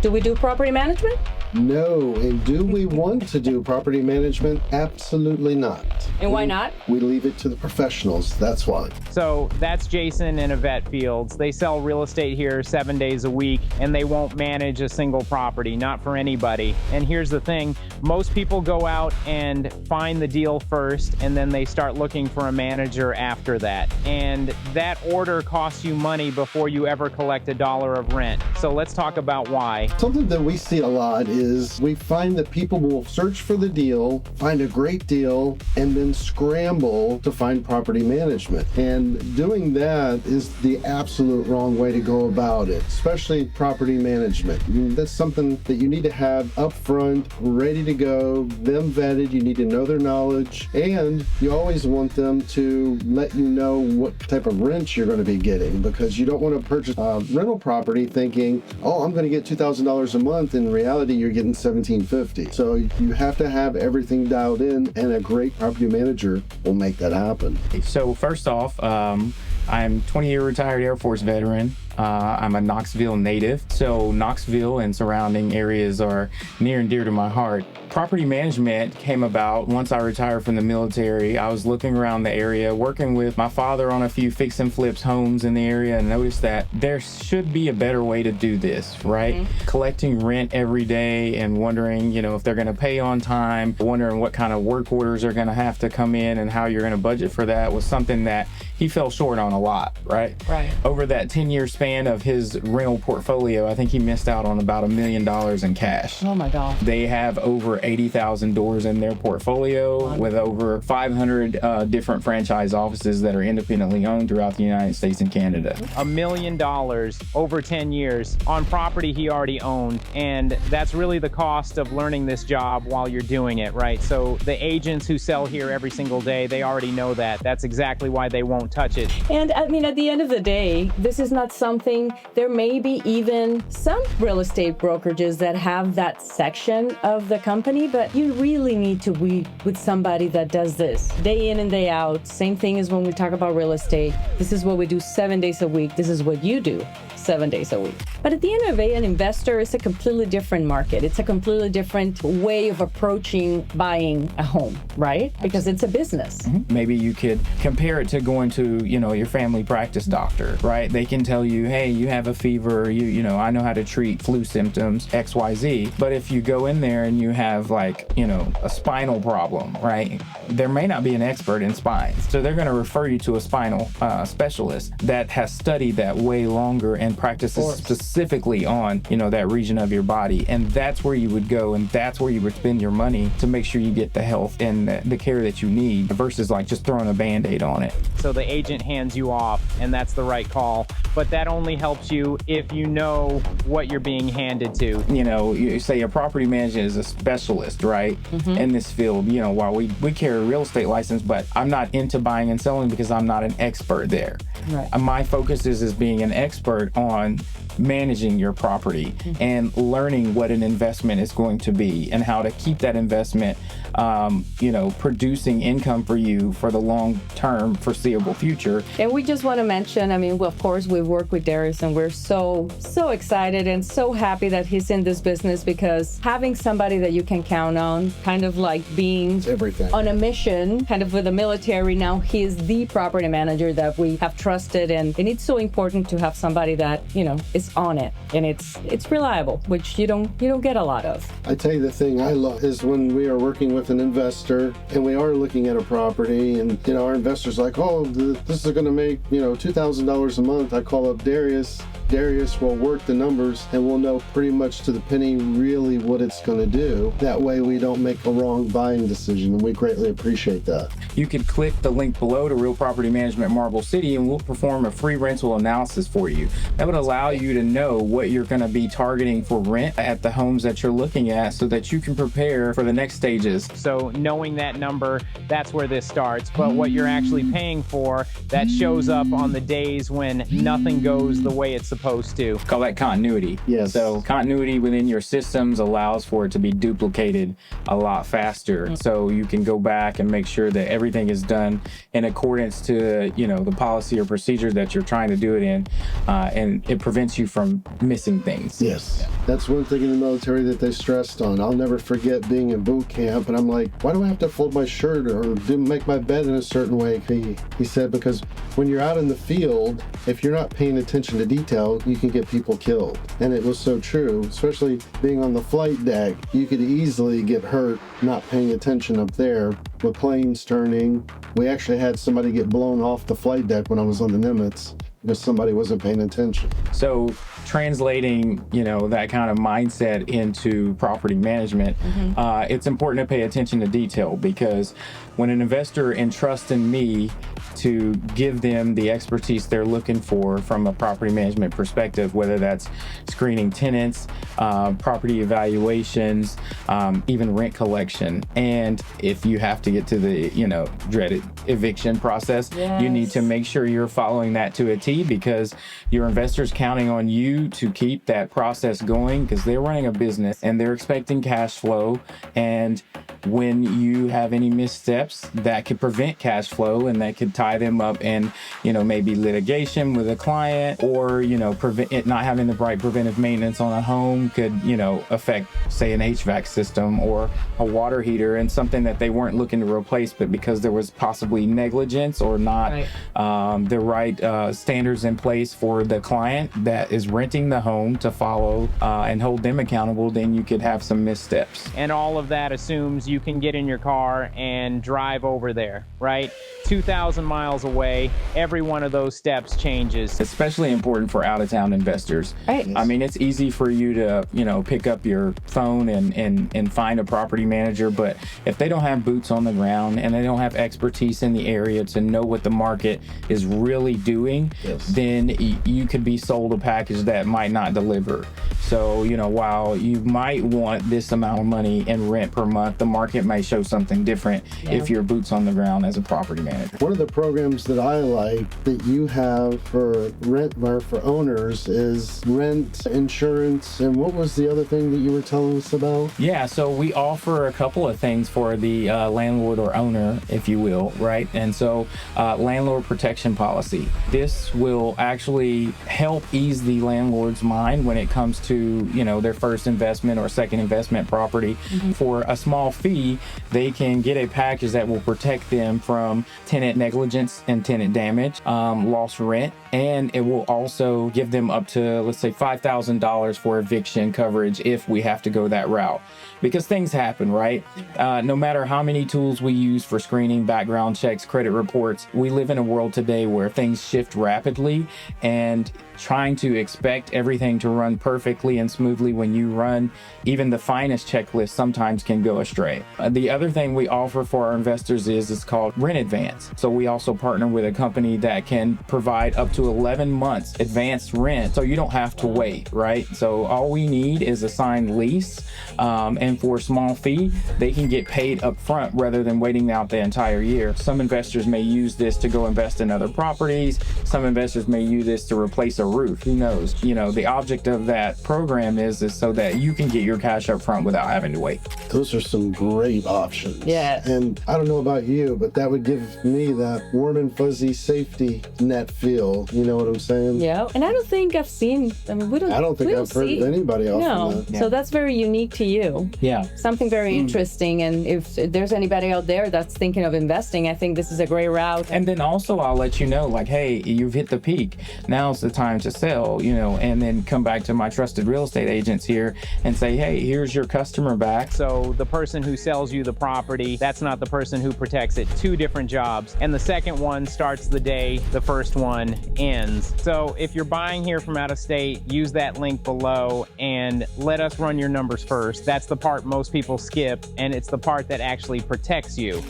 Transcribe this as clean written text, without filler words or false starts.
Do we do property management? No. And do we want to do property management? Absolutely not. And why not? We leave it to the professionals. That's why. So that's Jason and Yvette Fields. They sell real estate here 7 days a week, and they won't manage a single property, not for anybody. And here's the thing, most people go out and find the deal first, and then they start looking for a manager after that. And that order costs you money before you ever collect $1 of rent. So let's talk about why. Something that we see a lot is we find that people will search for the deal, find a great deal, and then scramble to find property management. And doing that is the absolute wrong way to go about it, especially property management. That's something that you need to have up front, ready to go, them vetted. You need to know their knowledge, and you always want them to let you know what type of rent you're going to be getting, because you don't want to purchase a rental property thinking, oh, I'm going to get $2,000 a month. In reality, you're getting $1,750. So you have to have everything dialed in, and a great property manager will make that happen. So first off, I'm 20-year retired Air Force veteran. I'm a Knoxville native, so Knoxville and surrounding areas are near and dear to my heart. Property management came about once I retired from the military. I was looking around the area, working with my father on a few fix and flips homes in the area, and noticed that there should be a better way to do this, right? Mm-hmm. Collecting rent every day and wondering, if they're going to pay on time, wondering what kind of work orders are going to have to come in and how you're going to budget for that was something that he fell short on a lot, right? Right. Over that 10-year span of his rental portfolio, I think he missed out on about $1 million in cash. Oh my God. They have over 80,000 doors in their portfolio with over 500 different franchise offices that are independently owned throughout the United States and Canada. $1 million over 10 years on property he already owned. And that's really the cost of learning this job while you're doing it, right? So the agents who sell here every single day, they already know that. That's exactly why they won't touch it. And I mean, at the end of the day, this is not something, there may be even some real estate brokerages that have that section of the company, but you really need to be with somebody that does this day in and day out. Same thing as when we talk about real estate. This is what we do 7 days a week. This is what you do 7 days a week. But at the end of the day, an investor is a completely different market. It's a completely different way of approaching buying a home, right? Because it's a business. Mm-hmm. Maybe you could compare it to going to, your family practice doctor, right? They can tell you, hey, you have a fever, I know how to treat flu symptoms, XYZ. But if you go in there and you have a spinal problem, right? There may not be an expert in spines. So they're going to refer you to a spinal specialist that has studied that way longer and practices specifically on, that region of your body. And that's where you would go, and that's where you would spend your money to make sure you get the health and the care that you need versus just throwing a Band-Aid on it. So the agent hands you off, and that's the right call. But that only helps you if you know what you're being handed to. You say a property manager is a specialist, right? Mm-hmm. In this field, while we carry a real estate license, but I'm not into buying and selling because I'm not an expert there. Right. My focus is being an expert on managing your property and learning what an investment is going to be and how to keep that investment, producing income for you for the long-term foreseeable future. And we just want to mention, of course, we work with Darius, and we're so excited and so happy that he's in this business, because having somebody that you can count on, kind of like being everything on a mission, kind of with the military. Now he's the property manager that we have trusted, and it's so important to have somebody that, is on it, and it's reliable, which you don't get a lot of. I tell you, the thing I love is when we are working with an investor and we are looking at a property, and our investor's like, oh, this is going to make $2,000 a month. I call up Darius. Darius will work the numbers, and we'll know pretty much to the penny really what it's going to do. That way we don't make a wrong buying decision, and we greatly appreciate that. You could click the link below to Real Property Management Marble City, and we'll perform a free rental analysis for you. That would allow you to know what you're going to be targeting for rent at the homes that you're looking at, so that you can prepare for the next stages. So knowing that number, that's where this starts. But what you're actually paying for, that shows up on the days when nothing goes the way it's supposed supposed to. Call that continuity. Yes. So continuity within your systems allows for it to be duplicated a lot faster. So you can go back and make sure that everything is done in accordance to, the policy or procedure that you're trying to do it in. And it prevents you from missing things. Yes. That's one thing in the military that they stressed on. I'll never forget being in boot camp, and I'm like, why do I have to fold my shirt or make my bed in a certain way? He said, because when you're out in the field, if you're not paying attention to detail, you can get people killed. And it was so true, especially being on the flight deck. You could easily get hurt not paying attention up there with planes turning. We actually had somebody get blown off the flight deck when I was on the Nimitz because somebody wasn't paying attention. So translating, that kind of mindset into property management, it's important to pay attention to detail, because when an investor entrusts in me to give them the expertise they're looking for from a property management perspective, whether that's screening tenants, property evaluations, even rent collection. And if you have to get to the, dreaded eviction process, you need to make sure you're following that to a T, because your investor's counting on you to keep that process going, because they're running a business and they're expecting cash flow. And when you have any missteps, that could prevent cash flow, and that could tie them up in, maybe litigation with a client, or, prevent it not having the right preventive maintenance on a home could, affect, say, an HVAC system or a water heater, and something that they weren't looking to replace, but because there was possibly negligence or not the right standards in place for the client that is renting the home to follow and hold them accountable, then you could have some missteps. And all of that assumes you can get in your car and drive over there, right? 2,000 miles away, every one of those steps changes. Especially important for out-of-town investors. Right. I mean, it's easy for you to, pick up your phone and find a property manager, but if they don't have boots on the ground and they don't have expertise in the area to know what the market is really doing, then you could be sold a package that might not deliver. So, while you might want this amount of money in rent per month, the market may show something different if you're boots on the ground as a property manager. One of the programs that I like that you have for rent or for owners is rent insurance. And what was the other thing that you were telling us about? Yeah, so we offer a couple of things for the landlord or owner, if you will, right? And so landlord protection policy. This will actually help ease the landlord's mind when it comes to, their first investment or second investment property. For a small fee, they can get a package that will protect them from tenant negligence and tenant damage, lost rent, and it will also give them up to, let's say, $5,000 for eviction coverage if we have to go that route. Because things happen, right? No matter how many tools we use for screening, background checks, credit reports, we live in a world today where things shift rapidly, and trying to expect everything to run perfectly and smoothly when you run even the finest checklist sometimes can go astray. The other thing we offer for our investors is it's called Rent Advance. So we also partner with a company that can provide up to 11 months advanced rent, so you don't have to wait, right? So all we need is a signed lease, and for a small fee, they can get paid up front rather than waiting out the entire year. Some investors may use this to go invest in other properties. Some investors may use this to replace a roof. Who knows? The object of that program is so that you can get your cash up front without having to wait. Those are some great options. Yeah. And I don't know about you, but that would give me that warm and fuzzy safety net feel. You know what I'm saying? Yeah. And I don't think I've seen, I don't think I've heard of anybody else. No. That. So that's very unique to you. Yeah. Something very interesting. And if there's anybody out there that's thinking of investing, I think this is a great route. And then also I'll let you know, like, hey, you've hit the peak. Now's the time to sell, and then come back to my trusted real estate agents here and say, hey, here's your customer back. So the person who sells you the property, that's not the person who protects it. Two different jobs. And the second one starts the day the first one ends. So if you're buying here from out of state, use that link below and let us run your numbers first. That's the part most people skip, and it's the part that actually protects you.